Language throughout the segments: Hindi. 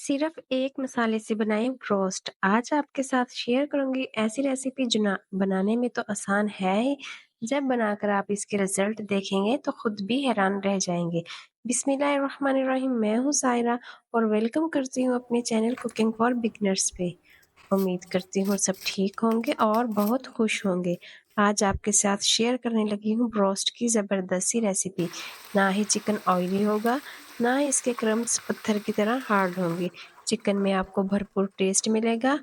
सिर्फ एक मसाले से बनाए ब्रोस्ट। आज आपके साथ शेयर करूंगी ऐसी रेसिपी जो ना बनाने में तो आसान है ही, जब बनाकर आप इसके रिजल्ट देखेंगे तो खुद भी हैरान रह जाएंगे। बिस्मिल्लाहिर्रहमानिर्रहीम। मैं हूँ सायरा और वेलकम करती हूँ अपने चैनल कुकिंग फॉर बिगनर्स पे। उम्मीद करती हूँ सब ठीक होंगे और बहुत खुश होंगे। आज आपके साथ शेयर करने लगी हूँ ब्रोस्ट की ज़बरदस्ती रेसिपी। ना ही चिकन ऑयली होगा, ना ही इसके क्रम्स पत्थर की तरह हार्ड होंगे। चिकन में आपको भरपूर टेस्ट मिलेगा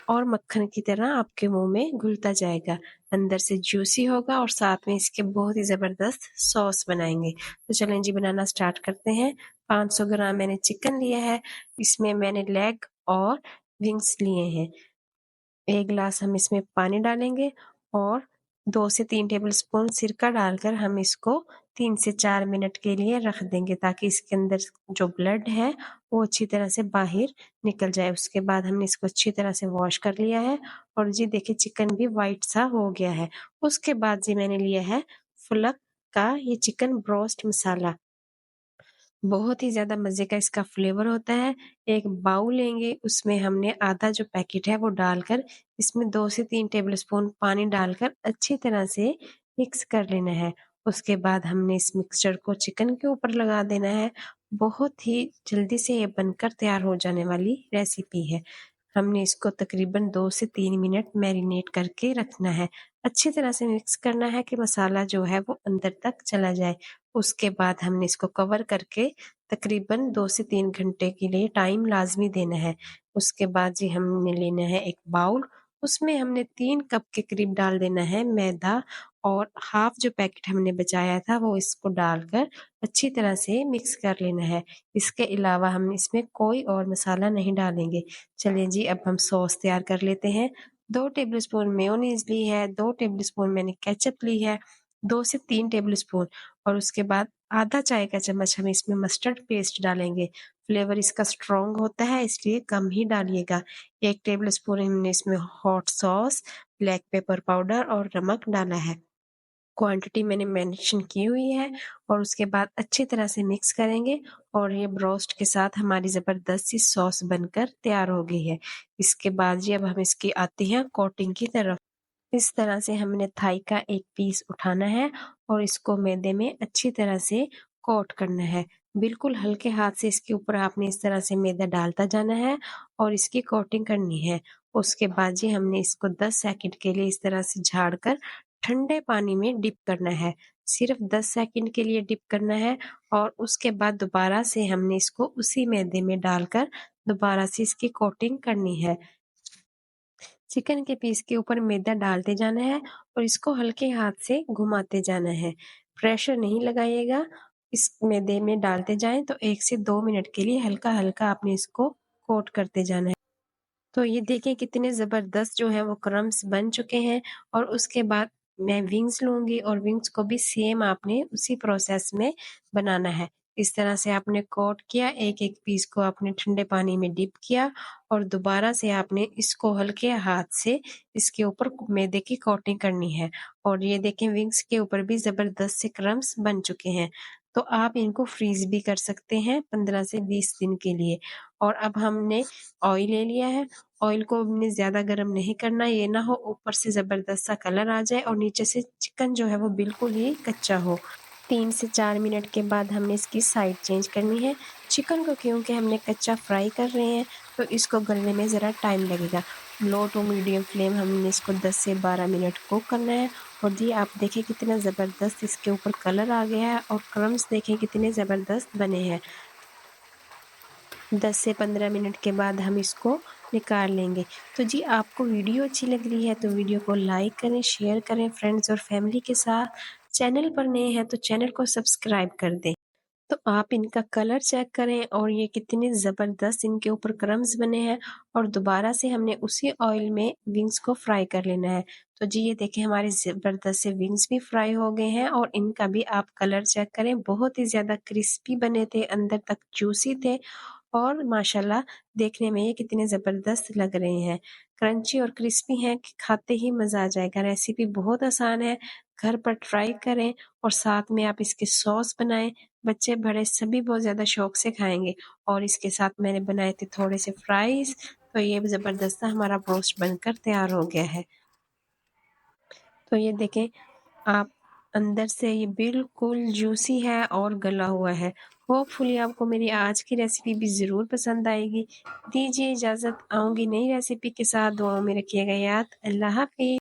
और मक्खन की तरह आपके मुंह में घुलता जाएगा। अंदर से जूसी होगा और साथ में इसके बहुत ही ज़बरदस्त सॉस बनाएंगे। तो चलें जी, बनाना स्टार्ट करते हैं। 500 ग्राम मैंने चिकन लिया है। इसमें मैंने लेग और विंग्स लिए हैं। 1 गिलास हम इसमें पानी डालेंगे और 2 से 3 टेबलस्पून सिरका डालकर हम इसको 3 से 4 मिनट के लिए रख देंगे, ताकि इसके अंदर जो ब्लड है वो अच्छी तरह से बाहर निकल जाए। उसके बाद हमने इसको अच्छी तरह से वॉश कर लिया है और जी देखिए चिकन भी वाइट सा हो गया है। उसके बाद जी मैंने लिया है फुलक का ये चिकन ब्रोस्ट मसाला। बहुत ही ज़्यादा मज़े का इसका फ्लेवर होता है। एक बाउल लेंगे, उसमें हमने आधा जो पैकेट है वो डालकर इसमें 2 से 3 टेबलस्पून पानी डालकर अच्छी तरह से मिक्स कर लेना है। उसके बाद हमने इस मिक्सचर को चिकन के ऊपर लगा देना है। बहुत ही जल्दी से ये बनकर तैयार हो जाने वाली रेसिपी है। हमने इसको तकरीबन 2 से 3 मिनट मैरिनेट करके रखना है। अच्छी तरह से मिक्स करना है कि मसाला जो है वो अंदर तक चला जाए। उसके बाद हमने इसको कवर करके तकरीबन 2 से 3 घंटे के लिए टाइम लाज़मी देना है। उसके बाद जी हमने लेना है एक बाउल, उसमें हमने 3 कप के करीब डाल देना है मैदा और हाफ जो पैकेट हमने बचाया था वो इसको डालकर अच्छी तरह से मिक्स कर लेना है। इसके अलावा हम इसमें कोई और मसाला नहीं डालेंगे। चलिए जी, अब हम सॉस तैयार कर लेते हैं। 2 टेबलस्पून मेयोनीज़ ली है, 2 टेबलस्पून मैंने केचअप ली है, 2 से 3 टेबलस्पून और उसके बाद आधा चाय का चम्मच हम इसमें मस्टर्ड पेस्ट डालेंगे। फ्लेवर इसका स्ट्रॉन्ग होता है इसलिए कम ही डालिएगा। 1 टेबलस्पून हमने इसमें hot sauce, black pepper powder और नमक डाला है। क्वांटिटी मैंने मेंशन की हुई है और उसके बाद अच्छी तरह से मिक्स करेंगे और ये ब्रोस्ट के साथ हमारी ज़बरदस्त सी सॉस बनकर तैयार हो गई है। इसके बाद जी अब हम इसकी आते हैं कोटिंग की तरफ। इस तरह से हमने थाई का एक पीस उठाना है और इसको मैदे में अच्छी तरह से कोट करना है। बिल्कुल हल्के हाथ से इसके ऊपर आपने इस तरह से मैदा डालता जाना है और इसकी कोटिंग करनी है। उसके बाद जी हमने इसको 10 सेकंड के लिए इस तरह से झाड़ कर ठंडे पानी में डिप करना है। सिर्फ 10 सेकंड के लिए डिप करना है और उसके बाद दोबारा से हमने इसको उसी मैदे में डालकर दोबारा से इसकी कोटिंग करनी है। चिकन के पीस के ऊपर मैदा डालते जाना है और इसको हल्के हाथ से घुमाते जाना है। प्रेशर नहीं लगाइएगा। इस मैदे में डालते जाएं तो 1 से 2 मिनट के लिए हल्का-हल्का आपने इसको कोट करते जाना है। तो ये देखें कितने ज़बरदस्त जो है वो क्रम्स बन चुके हैं और उसके बाद मैं विंग्स लूँगी और विंग्स को भी सेम आपने उसी प्रोसेस में बनाना है। इस तरह से आपने कोट किया, एक-एक पीस को आपने ठंडे पानी में डिप किया और दोबारा से आपने इसको हल्के हाथ से इसके ऊपर मैदे की कोटिंग करनी है और ये देखें विंग्स के ऊपर भी ज़बरदस्त से क्रम्स बन चुके हैं। तो आप इनको फ्रीज़ भी कर सकते हैं 15 से 20 दिन के लिए। और अब हमने ऑयल ले लिया है। ऑयल को हमने ज़्यादा गरम नहीं करना, ये ना हो ऊपर से ज़बरदस्त सा कलर आ जाए और नीचे से चिकन जो है वो बिल्कुल ही कच्चा हो। 3 से 4 मिनट के बाद हमें इसकी साइड चेंज करनी है। चिकन को क्योंकि हमने कच्चा फ्राई कर रहे हैं, तो इसको गलने में ज़रा टाइम लगेगा। लो टू मीडियम फ्लेम हमने इसको 10 से 12 मिनट कुक करना है और जी आप देखें कितना ज़बरदस्त इसके ऊपर कलर आ गया है और क्रम्स देखें कितने ज़बरदस्त बने हैं। 10 से 15 मिनट के बाद हम इसको निकाल लेंगे। तो जी आपको वीडियो अच्छी लग रही है तो वीडियो को लाइक करें, शेयर करें फ्रेंड्स और फैमिली के साथ। चैनल पर नए हैं तो चैनल को सब्सक्राइब कर दें। तो आप इनका कलर चेक करें और ये कितने ज़बरदस्त इनके ऊपर क्रम्स बने हैं और दोबारा से हमने उसी ऑयल में विंग्स को फ्राई कर लेना है। तो जी ये देखें हमारे ज़बरदस्त से विंग्स भी फ्राई हो गए हैं और इनका भी आप कलर चेक करें, बहुत ही ज़्यादा क्रिस्पी बने थे, अंदर तक जूसी थे और माशाल्लाह देखने में ये कितने ज़बरदस्त लग रहे हैं। क्रंची और क्रिस्पी हैं कि खाते ही मज़ा आ जाएगा। रेसिपी बहुत आसान है, घर पर ट्राई करें और साथ में आप इसकी सॉस बनाएँ। बच्चे बड़े सभी बहुत ज़्यादा शौक से खाएँगे। और इसके साथ मैंने बनाए थे थोड़े से फ्राइज़, तो ये ज़बरदस्त हमारा ब्रोस्ट बनकर तैयार हो गया है। तो ये देखें आप, अंदर से ये बिल्कुल जूसी है और गला हुआ है। होपफुली आपको मेरी आज की रेसिपी भी ज़रूर पसंद आएगी। दीजिए इजाज़त, आऊँगी नई रेसिपी के साथ, दुआओं में रखिएगा याद। अल्लाह हाफ़िज़।